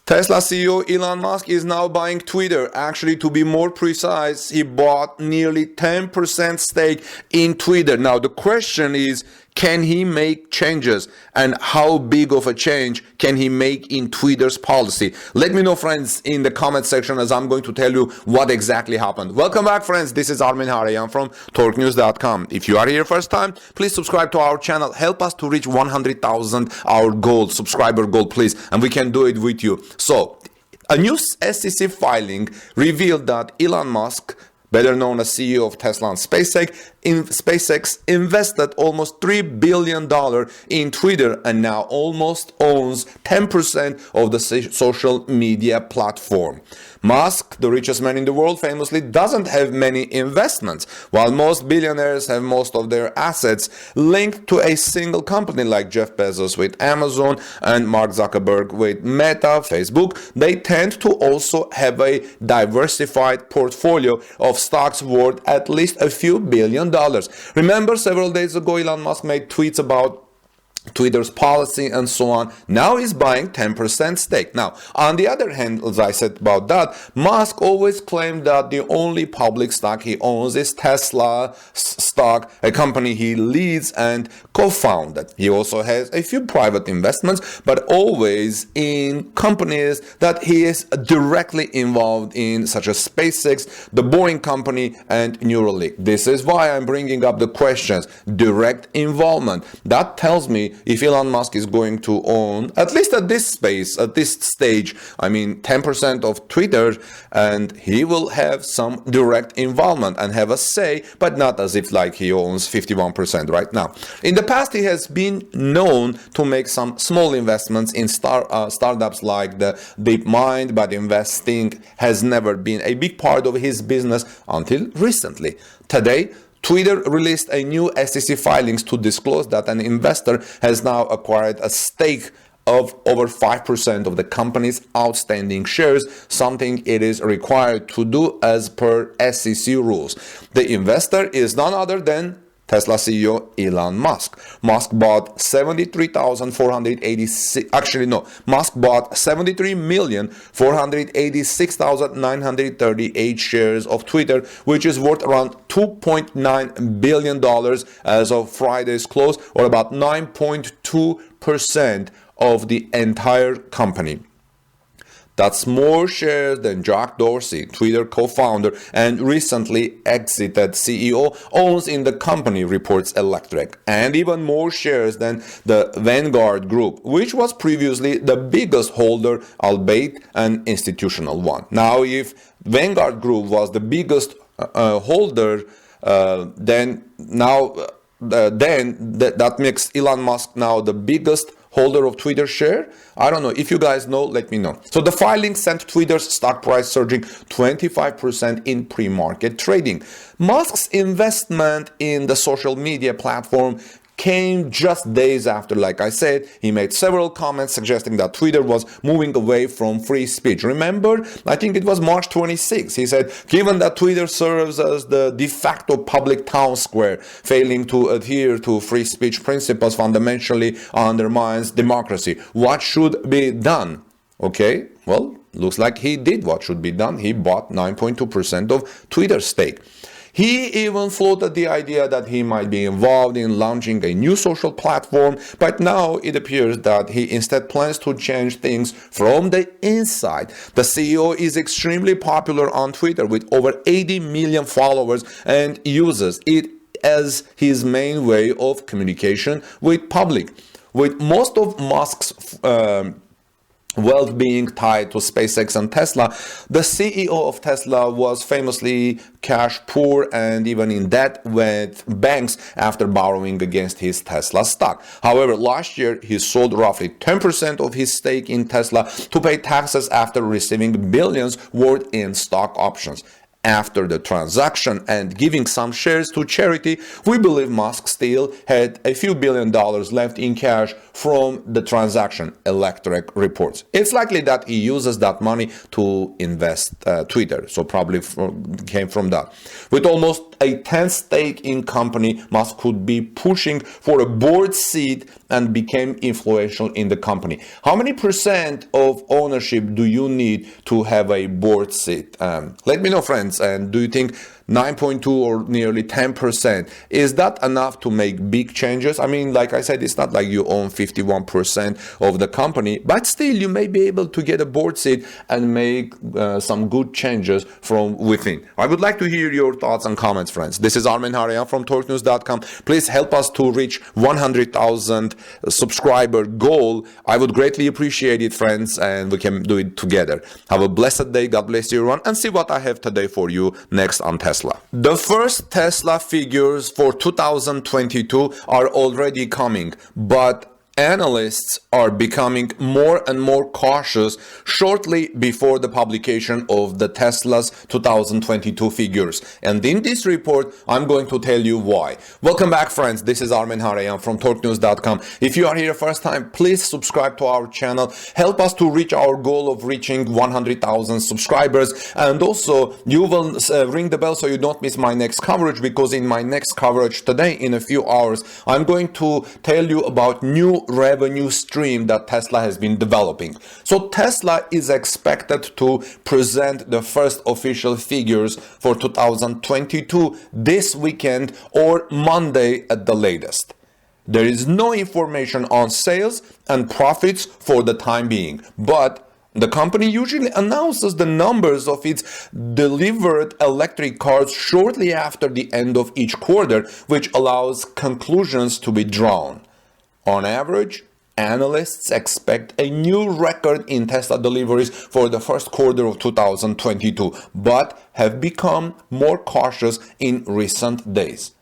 Tesla CEO Elon Musk is now buying Twitter. Actually, to be more precise, he bought nearly 10% stake in Twitter. Now, the question is, can he make changes, and how big of a change can he make in Twitter's policy? Let me know, friends, in the comment section, as I'm going to tell you what exactly happened. Welcome back, friends. This is Armin Harayan from TorqueNews.com. If you are here first time, please subscribe to our channel. Help us to reach 100,000, our goal, subscriber goal, please, and we can do it with you. So, a new SEC filing revealed that Elon Musk, better known as CEO of Tesla and SpaceX, invested almost $3 billion in Twitter and now almost owns 10% of the social media platform. Musk, the richest man in the world, famously doesn't have many investments, while most billionaires have most of their assets linked to a single company, like Jeff Bezos with Amazon and Mark Zuckerberg with Meta, Facebook. They tend to also have a diversified portfolio of stocks worth at least a few $billion. Remember, several days ago, Elon Musk made tweets about Twitter's policy and so on. Now he's buying 10% stake. Now, on the other hand, as I said about that, Musk always claimed that the only public stock he owns is Tesla stock, a company he leads and co-founded. He also has a few private investments, but always in companies that he is directly involved in, such as SpaceX, The Boring Company, and Neuralink. This is why I'm bringing up the questions. Direct involvement. That tells me if Elon Musk is going to own, at least at this stage, 10% of Twitter, and he will have some direct involvement and have a say, but not as if like he owns 51% right now. In the past, he has been known to make some small investments in startups like the DeepMind, but investing has never been a big part of his business until recently. Today, Twitter released a new SEC filings to disclose that an investor has now acquired a stake of over 5% of the company's outstanding shares, something it is required to do as per SEC rules. The investor is none other than Tesla CEO Elon Musk. Musk bought 73,486,938 shares of Twitter, which is worth around $2.9 billion as of Friday's close, or about 9.2% of the entire company. That's more shares than Jack Dorsey, Twitter co-founder and recently exited CEO, owns in the company, reports Electric, and even more shares than the Vanguard Group, which was previously the biggest holder, albeit an institutional one. Now, if Vanguard Group was the biggest holder, then that makes Elon Musk now the biggest holder of Twitter share. I don't know. If you guys know, let me know. So the filing sent Twitter's stock price surging 25% in pre-market trading. Musk's investment in the social media platform came just days after, like I said, he made several comments suggesting that Twitter was moving away from free speech. Remember, I think it was March 26. He said, given that Twitter serves as the de facto public town square, failing to adhere to free speech principles fundamentally undermines democracy. What should be done? Okay, well, looks like he did what should be done. He bought 9.2% of Twitter's stake. He even floated the idea that he might be involved in launching a new social platform, but now it appears that he instead plans to change things from the inside. The CEO is extremely popular on Twitter with over 80 million followers and uses it as his main way of communication with public. With most of Musk's wealth being tied to SpaceX and Tesla, the CEO of Tesla was famously cash poor and even in debt with banks after borrowing against his Tesla stock. However, last year he sold roughly 10% of his stake in Tesla to pay taxes after receiving billions worth in stock options. After the transaction and giving some shares to charity, we believe Musk still had a few $1 billion left in cash from the transaction, Electric reports. It's likely that he uses that money to invest Twitter, so probably came from that. With almost a 10% stake in company, Musk could be pushing for a board seat and became influential in the company. How many percent of ownership do you need to have a board seat? Let me know, friends. And do you think 9.2 or nearly 10%, is that enough to make big changes? I mean, like I said, it's not like you own 51% of the company, but still you may be able to get a board seat and make some good changes from within. I would like to hear your thoughts and comments, friends. This is Armen Harayan from TorqueNews.com. Please help us to reach 100,000 subscriber goal. I would greatly appreciate it, friends, and we can do it together. Have a blessed day. God bless you, everyone, and see what I have today for you next on Tesla. The first Tesla figures for 2022 are already coming, but analysts are becoming more and more cautious shortly before the publication of the Tesla's 2022 figures. And in this report, I'm going to tell you why. Welcome back, friends. This is Armen Harayan from TorqueNews.com. If you are here first time, please subscribe to our channel. Help us to reach our goal of reaching 100,000 subscribers. And also, you will ring the bell so you don't miss my next coverage, because in my next coverage today, in a few hours, I'm going to tell you about new revenue stream that Tesla has been developing. So Tesla is expected to present the first official figures for 2022 this weekend or Monday at the latest. There is no information on sales and profits for the time being, but the company usually announces the numbers of its delivered electric cars shortly after the end of each quarter, which allows conclusions to be drawn. On average, analysts expect a new record in Tesla deliveries for the first quarter of 2022, but have become more cautious in recent days.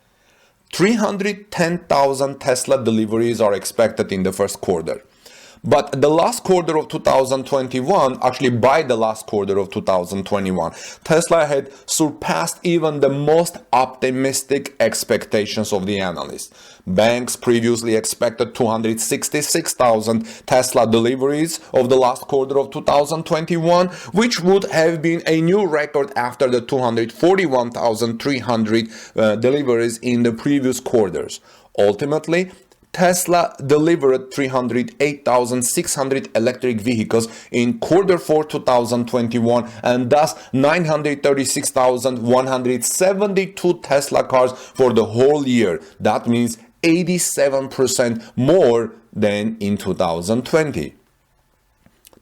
310,000 Tesla deliveries are expected in the first quarter. But the last quarter of 2021, actually by the last quarter of 2021, Tesla had surpassed even the most optimistic expectations of the analysts. Banks previously expected 266,000 Tesla deliveries of the last quarter of 2021, which would have been a new record after the 241,300 deliveries in the previous quarters. Ultimately, Tesla delivered 308,600 electric vehicles in quarter 4 2021, and thus 936,172 Tesla cars for the whole year. That means 87% more than in 2020.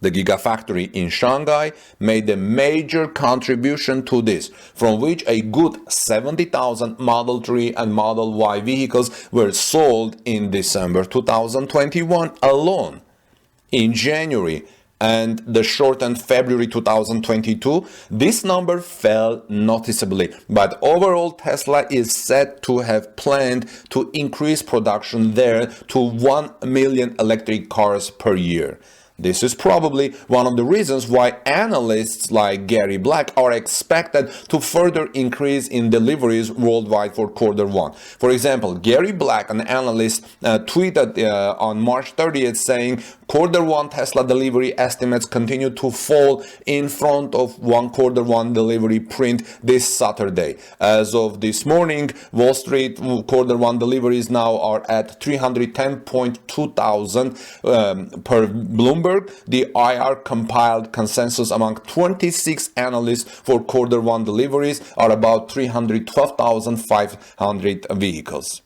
The Gigafactory in Shanghai made a major contribution to this, from which a good 70,000 Model 3 and Model Y vehicles were sold in December 2021 alone. In January and the shortened February 2022, this number fell noticeably, but overall Tesla is said to have planned to increase production there to 1 million electric cars per year. This is probably one of the reasons why analysts like Gary Black are expected to further increase in deliveries worldwide for quarter 1. For example, Gary Black, an analyst, tweeted on March 30th saying, quarter 1 Tesla delivery estimates continue to fall in front of quarter 1 delivery print this Saturday. As of this morning, Wall Street quarter 1 deliveries now are at 310.2 thousand per Bloomberg. The IR compiled consensus among 26 analysts for quarter 1 deliveries are about 312,500 vehicles.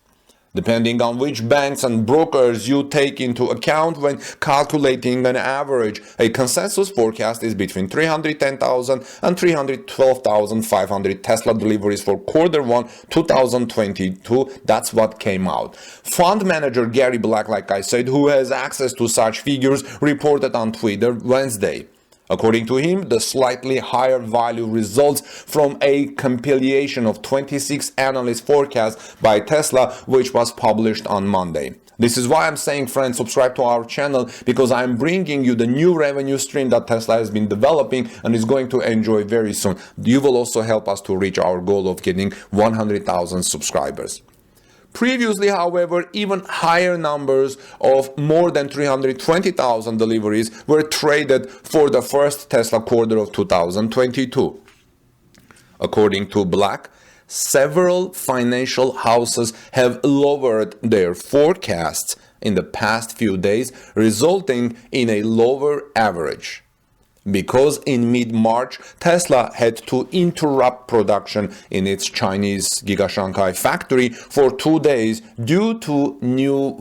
Depending on which banks and brokers you take into account when calculating an average, a consensus forecast is between 310,000 and 312,500 Tesla deliveries for quarter 1 2022. That's what came out. Fund manager Gary Black, like I said, who has access to such figures, reported on Twitter Wednesday. According to him, the slightly higher value results from a compilation of 26 analyst forecasts by Tesla, which was published on Monday. This is why I'm saying, friends, subscribe to our channel, because I'm bringing you the new revenue stream that Tesla has been developing and is going to enjoy very soon. You will also help us to reach our goal of getting 100,000 subscribers. Previously, however, even higher numbers of more than 320,000 deliveries were traded for the first Tesla quarter of 2022. According to Black, several financial houses have lowered their forecasts in the past few days, resulting in a lower average. Because in mid-March, Tesla had to interrupt production in its Chinese Giga Shanghai factory for 2 days due to new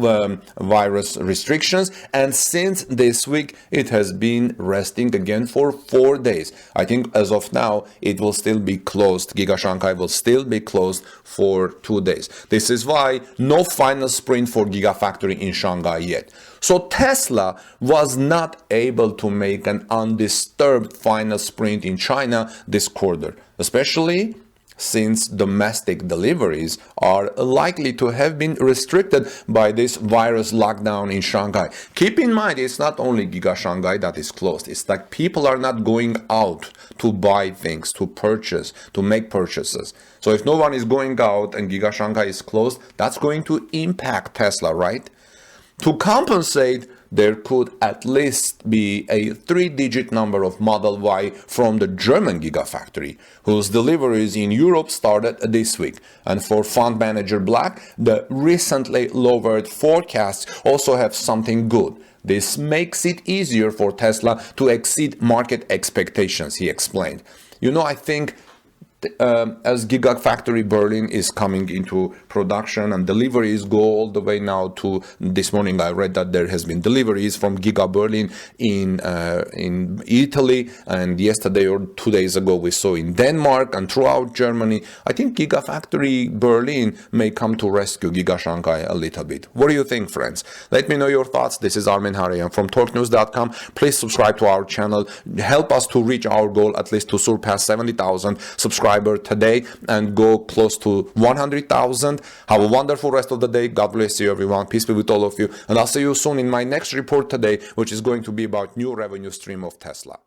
virus restrictions, and since this week it has been resting again for 4 days. I think as of now it will still be closed. Giga Shanghai will still be closed for 2 days. This is why no final sprint for Gigafactory in Shanghai yet. So Tesla was not able to make an undisturbed final sprint in China this quarter, especially since domestic deliveries are likely to have been restricted by this virus lockdown in Shanghai. Keep in mind, it's not only Giga Shanghai that is closed. It's like people are not going out to buy things, to purchase, to make purchases. So if no one is going out and Giga Shanghai is closed, that's going to impact Tesla, right? To compensate, there could at least be a 3-digit number of Model Y from the German Gigafactory, whose deliveries in Europe started this week. And for fund manager Black, the recently lowered forecasts also have something good. This makes it easier for Tesla to exceed market expectations, he explained. I think as Gigafactory Berlin is coming into production and deliveries go all the way now to this morning, I read that there has been deliveries from Giga Berlin in Italy, and yesterday or 2 days ago we saw in Denmark and throughout Germany. I think Gigafactory Berlin may come to rescue Giga Shanghai a little bit. What do you think, friends? Let me know your thoughts. This is Armin Harayan from TalkNews.com. Please subscribe to our channel. Help us to reach our goal, at least to surpass 70,000 subscribers today and go close to 100,000. Have a wonderful rest of the day. God bless you, everyone. Peace be with all of you. And I'll see you soon in my next report today, which is going to be about new revenue stream of Tesla.